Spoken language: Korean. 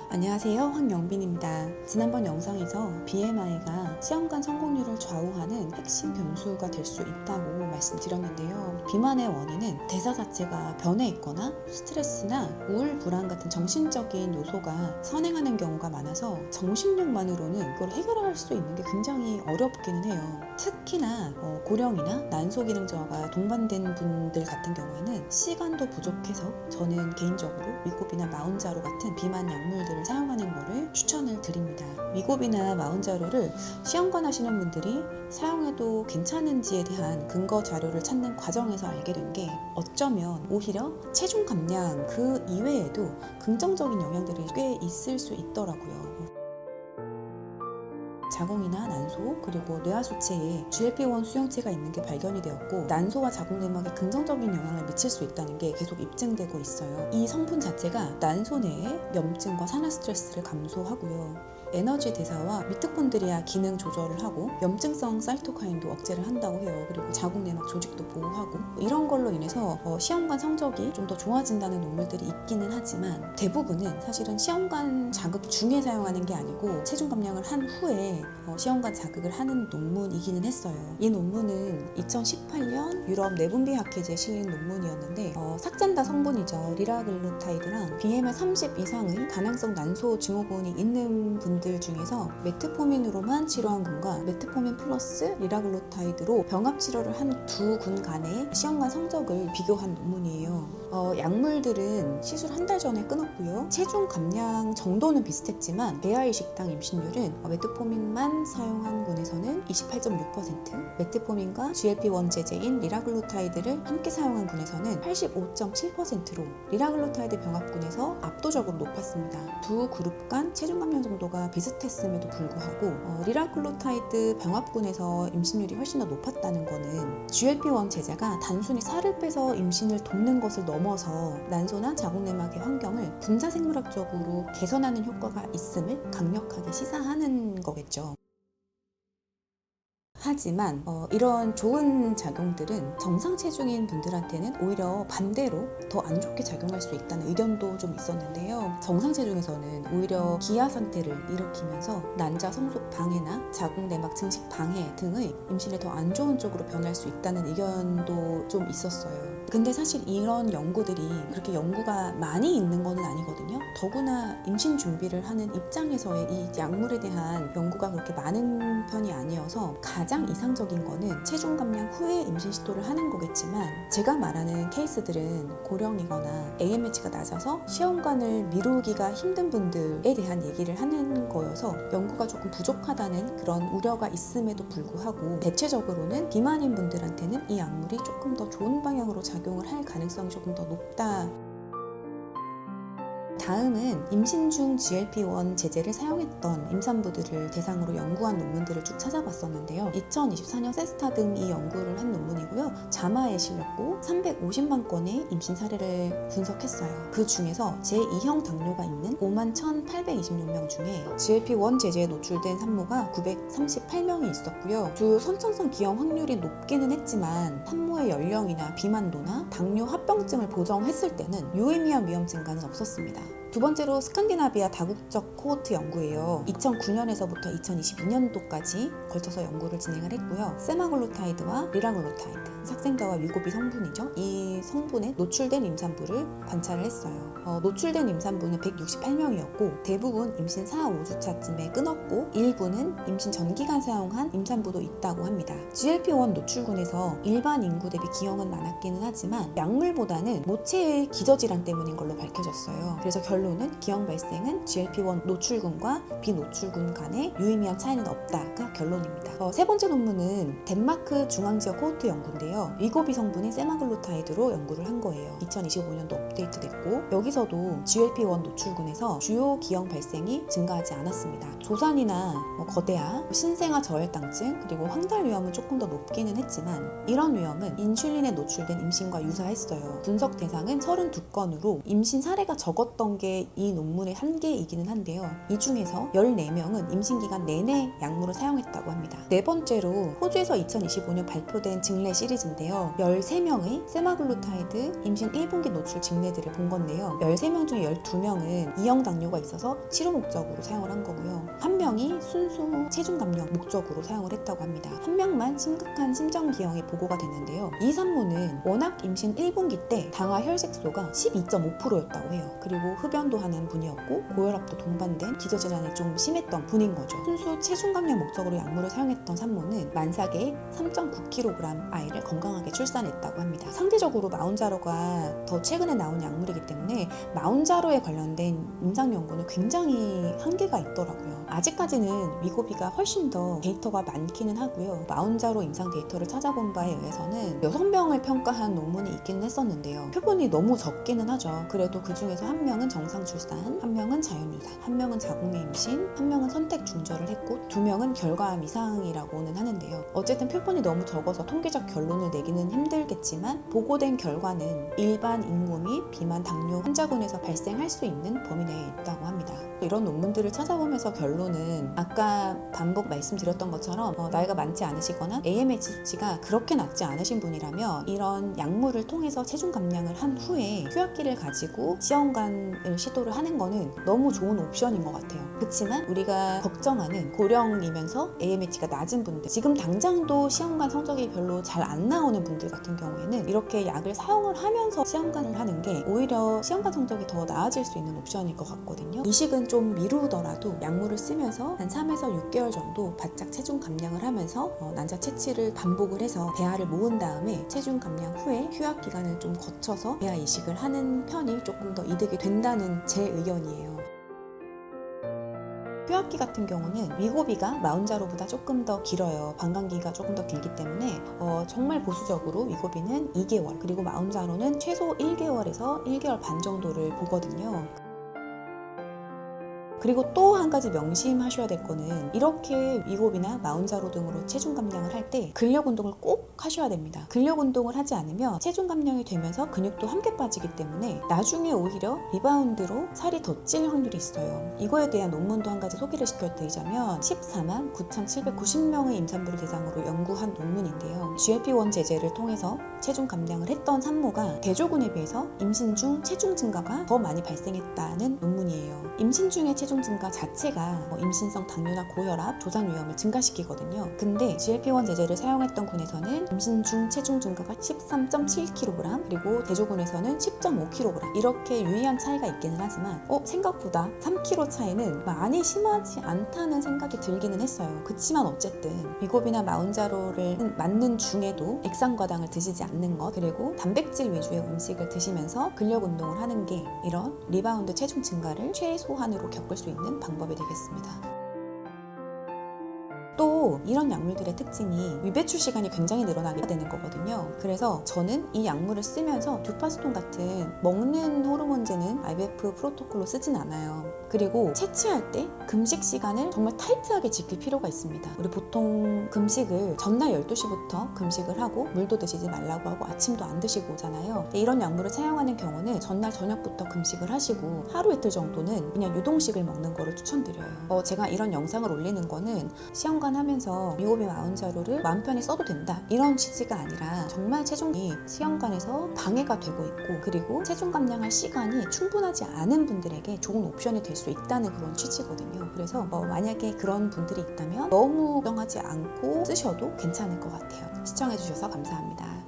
안녕하세요, 황영빈입니다. 지난번 영상에서 BMI가 시험관 성공률을 좌우하는 핵심 변수가 될 수 있다고 말씀드렸는데요. 비만의 원인은 대사 자체가 변해 있거나 스트레스나 우울, 불안 같은 정신적인 요소가 선행하는 경우가 많아서 정신력만으로는 이걸 해결할 수 있는 게 굉장히 어렵기는 해요. 특히나 고령이나 난소기능 저하가 동반된 분들 같은 경우에는 시간도 부족해서 저는 개인적으로 위고비나 마운자로 같은 비만 약물들을 사용하는 것을 추천을 드립니다. 위고비나 마운자로를 시험관 하시는 분들이 사용해도 괜찮은지에 대한 근거 자료를 찾는 과정에서 알게 된 게 어쩌면 오히려 체중 감량 그 이외에도 긍정적인 영향들이 꽤 있을 수 있더라고요. 자궁이나 난소 그리고 뇌하수체에 GLP-1 수용체가 있는 게 발견이 되었고 난소와 자궁내막에 긍정적인 영향을 미칠 수 있다는 게 계속 입증되고 있어요. 이 성분 자체가 난소 내의 염증과 산화 스트레스를 감소하고요. 에너지 대사와 미토콘드리아 기능 조절을 하고 염증성 사이토카인도 억제를 한다고 해요. 그리고 자궁내막 조직도 보호하고 이런 걸로 인해서 시험관 성적이 좀 더 좋아진다는 논문들이 있기는 하지만 대부분은 사실은 시험관 자극 중에 사용하는 게 아니고 체중 감량을 한 후에 시험관 자극을 하는 논문이기는 했어요. 이 논문은 2018년 유럽 내분비학회지에 실린 논문이었는데 삭잔다 성분이죠. 리라글루타이드랑 BMI 30 이상의 다낭성 난소 증후군이 있는 분들 중에서 메트포민으로만 치료한 군과 메트포민 플러스 리라글루타이드로 병합 치료를 한 두 군 간의 시험관 성적을 비교한 논문이에요. 약물들은 시술 한 달 전에 끊었고요. 체중 감량 정도는 비슷했지만 배아이 식당 임신율은 메트포민만 사용한 군에서는 28.6%, 메트포민과 GLP-1 제제인 리라글루타이드를 함께 사용한 군에서는 85.7%로 리라글루타이드 병합군에서 압도적으로 높았습니다. 두 그룹 간 체중 감량 정도가 비슷했음에도 불구하고 리라글루타이드 병합군에서 임신율이 훨씬 더 높았다는 거는 GLP-1 제제가 단순히 살을 빼서 임신을 돕는 것을 넘어서 난소나 자궁내막의 환경을 분자생물학적으로 개선하는 효과가 있음을 강력하게 시사하는 거겠죠. 하지만 이런 좋은 작용들은 정상 체중인 분들한테는 오히려 반대로 더 안 좋게 작용할 수 있다는 의견도 좀 있었는데요. 정상 체중에서는 오히려 기아 상태를 일으키면서 난자 성숙 방해나 자궁내막 증식 방해 등의 임신에 더 안 좋은 쪽으로 변할 수 있다는 의견도 좀 있었어요. 근데 사실 이런 연구들이 그렇게 연구가 많이 있는 거는 아니거든요. 더구나 임신 준비를 하는 입장에서의 이 약물에 대한 연구가 그렇게 많은 편이 아니어서 가장 이상적인 거는 체중 감량 후에 임신 시도를 하는 거겠지만 제가 말하는 케이스들은 고령이거나 AMH가 낮아서 시험관을 미루기가 힘든 분들에 대한 얘기를 하는 거여서 연구가 조금 부족하다는 그런 우려가 있음에도 불구하고 대체적으로는 비만인 분들한테는 이 약물이 조금 더 좋은 방향으로 작용을 할 가능성이 조금 더 높다. 다음은 임신 중 GLP-1 제제를 사용했던 임산부들을 대상으로 연구한 논문들을 쭉 찾아봤었는데요. 2024년 세스타 등이 연구를 한 논문이고요. 자마에 실렸고 350만 건의 임신 사례를 분석했어요. 그 중에서 제2형 당뇨가 있는 51,826명 중에 GLP-1 제제에 노출된 산모가 938명이 있었고요. 주요 선천성 기형 확률이 높기는 했지만 산모의 연령이나 비만도나 당뇨 합병증을 보정했을 때는 유의미한 위험 증가는 없었습니다. 두 번째로 스칸디나비아 다국적 코호트 연구예요. 2009년에서부터 2022년도까지 걸쳐서 연구를 진행을 했고요. 세마글루타이드와 리라글루타이드, 삭센다와 위고비 성분이죠. 이 성분에 노출된 임산부를 관찰을 했어요. 노출된 임산부는 168명이었고 대부분 임신 4, 5주차쯤에 끊었고 일부는 임신 전기간 사용한 임산부도 있다고 합니다. GLP-1 노출군에서 일반 인구 대비 기형은 많았기는 하지만 약물보다는 모체의 기저질환 때문인 걸로 밝혀졌어요. 그래서 결론은 기형 발생은 GLP-1 노출군과 비노출군 간의 유의미한 차이는 없다가 결론입니다. 세 번째 논문은 덴마크 중앙지역 코호트 연구인데요. 위고비 성분인 세마글루타이드로 연구를 한 거예요. 2025년도 업데이트됐고 여기서도 GLP-1 노출군에서 주요 기형 발생이 증가하지 않았습니다. 조산이나 거대아, 신생아 저혈당증 그리고 황달 위험은 조금 더 높기는 했지만 이런 위험은 인슐린에 노출된 임신과 유사했어요. 분석 대상은 32건으로 임신 사례가 적었던 게 게 이 논문의 한계이기는 한데요. 이 중에서 14명은 임신기간 내내 약물을 사용했다고 합니다. 네 번째로 호주에서 2025년 발표된 증례 시리즈인데요. 13명의 세마글루타이드 임신 1분기 노출 증례들을 본 건데요. 13명 중에 12명은 이형 당뇨가 있어서 치료 목적으로 사용을 한 거고요. 한 명이 순수 체중 감량 목적으로 사용을 했다고 합니다. 한 명만 심각한 심장기형이 보고가 됐는데요. 이 산모는 워낙 임신 1분기 때 당화 혈색소가 12.5%였다고 해요. 그리고 흡연도 하는 분이었고 고혈압도 동반된 기저질환이 좀 심했던 분인 거죠. 순수 체중 감량 목적으로 약물을 사용했던 산모는 만삭에 3.9kg 아이를 건강하게 출산했다고 합니다. 상대적으로 마운자로가 더 최근에 나온 약물이기 때문에 마운자로에 관련된 임상 연구는 굉장히 한계가 있더라고요. 아직까지는 위고비가 훨씬 더 데이터가 많기는 하고요. 마운자로 임상 데이터를 찾아본 바에 의해서는 6명을 평가한 논문이 있기는 했었는데요. 표본이 너무 적기는 하죠. 그래도 그 중에서 한 명은 정상 출산, 한 명은 자연유산, 한 명은 자궁내 임신, 한 명은 선택 중절을 했고 2명은 결과암 이상이라고는 하는데요. 어쨌든 표본이 너무 적어서 통계적 결론을 내기는 힘들겠지만 보고된 결과는 일반 인구 및 비만 당뇨 환자군에서 발생할 수 있는 범위 내에 있다고 합니다. 이런 논문들을 찾아보면서 결론은 아까 반복 말씀드렸던 것처럼 나이가 많지 않으시거나 AMH 수치가 그렇게 낮지 않으신 분이라면 이런 약물을 통해서 체중 감량을 한 후에 휴학기를 가지고 시험관을 시도를 하는 거는 너무 좋은 옵션인 것 같아요. 그렇지만 우리가 걱정하는 고령이면서 AMH가 낮은 분들, 지금 당장도 시험관 성적이 별로 잘 안 나오는 분들 같은 경우에는 이렇게 약을 사용을 하면서 시험관을 하는 게 오히려 시험관 성적이 더 나아질 수 있는 옵션일 것 같거든요. 이식은 좀 미루더라도 약물을 쓰면서 한 3에서 6개월 정도 바짝 체중 감량을 하면서 난자 채취를 반복을 해서 배아를 모은 다음에 체중 감량 후에 휴학 기간을 좀 거쳐서 배아 이식을 하는 편이 조금 더 이득이 된다는 제 의견이에요. 휴학기 같은 경우는 위고비가 마운자로보다 조금 더 길어요. 방광기가 조금 더 길기 때문에 정말 보수적으로 위고비는 2개월, 그리고 마운자로는 최소 1개월에서 1개월 반 정도를 보거든요. 그리고 또 한 가지 명심하셔야 될 거는 이렇게 위고비나 마운자로 등으로 체중 감량을 할 때 근력 운동을 꼭 하셔야 됩니다. 근력 운동을 하지 않으면 체중 감량이 되면서 근육도 함께 빠지기 때문에 나중에 오히려 리바운드로 살이 더 찔 확률이 있어요. 이거에 대한 논문도 한 가지 소개를 시켜드리자면 14만 9,790명의 임산부를 대상으로 연구한 논문인데요. GLP-1 제제를 통해서 체중 감량을 했던 산모가 대조군에 비해서 임신 중 체중 증가가 더 많이 발생했다는 논문이에요. 임신 중에 체중 증가 자체가 임신성 당뇨나 고혈압, 조산 위험을 증가시키거든요. 근데 GLP-1 제제를 사용했던 군에서는 임신 중 체중 증가가 13.7kg, 그리고 대조군에서는 10.5kg, 이렇게 유의한 차이가 있기는 하지만 생각보다 3kg 차이는 많이 심하지 않다는 생각이 들기는 했어요. 그치만 어쨌든 위고비나 마운자로를 맞는 중에도 액상과당을 드시지 않는 것, 그리고 단백질 위주의 음식을 드시면서 근력 운동을 하는 게 이런 리바운드 체중 증가를 최소한으로 겪을 수 있는 방법이 되겠습니다. 또 이런 약물들의 특징이 위배출 시간이 굉장히 늘어나게 되는 거거든요. 그래서 저는 이 약물을 쓰면서 듀파스톤 같은 먹는 호르몬제는 IVF 프로토콜로 쓰진 않아요. 그리고 채취할 때 금식 시간을 정말 타이트하게 지킬 필요가 있습니다. 우리 보통 금식을 전날 12시부터 금식을 하고 물도 드시지 말라고 하고 아침도 안 드시고 오잖아요. 이런 약물을 사용하는 경우는 전날 저녁부터 금식을 하시고 하루 이틀 정도는 그냥 유동식을 먹는 거를 추천드려요. 제가 이런 영상을 올리는 거는 시험관 하면서 위고비 마운자로를 마음 편히 써도 된다 이런 취지가 아니라 정말 체중이 시험관에서 방해가 되고 있고 그리고 체중 감량할 시간이 충분하지 않은 분들에게 좋은 옵션이 될 수 있다는 그런 취지거든요. 그래서 만약에 그런 분들이 있다면 너무 걱정하지 않고 쓰셔도 괜찮을 것 같아요. 시청해주셔서 감사합니다.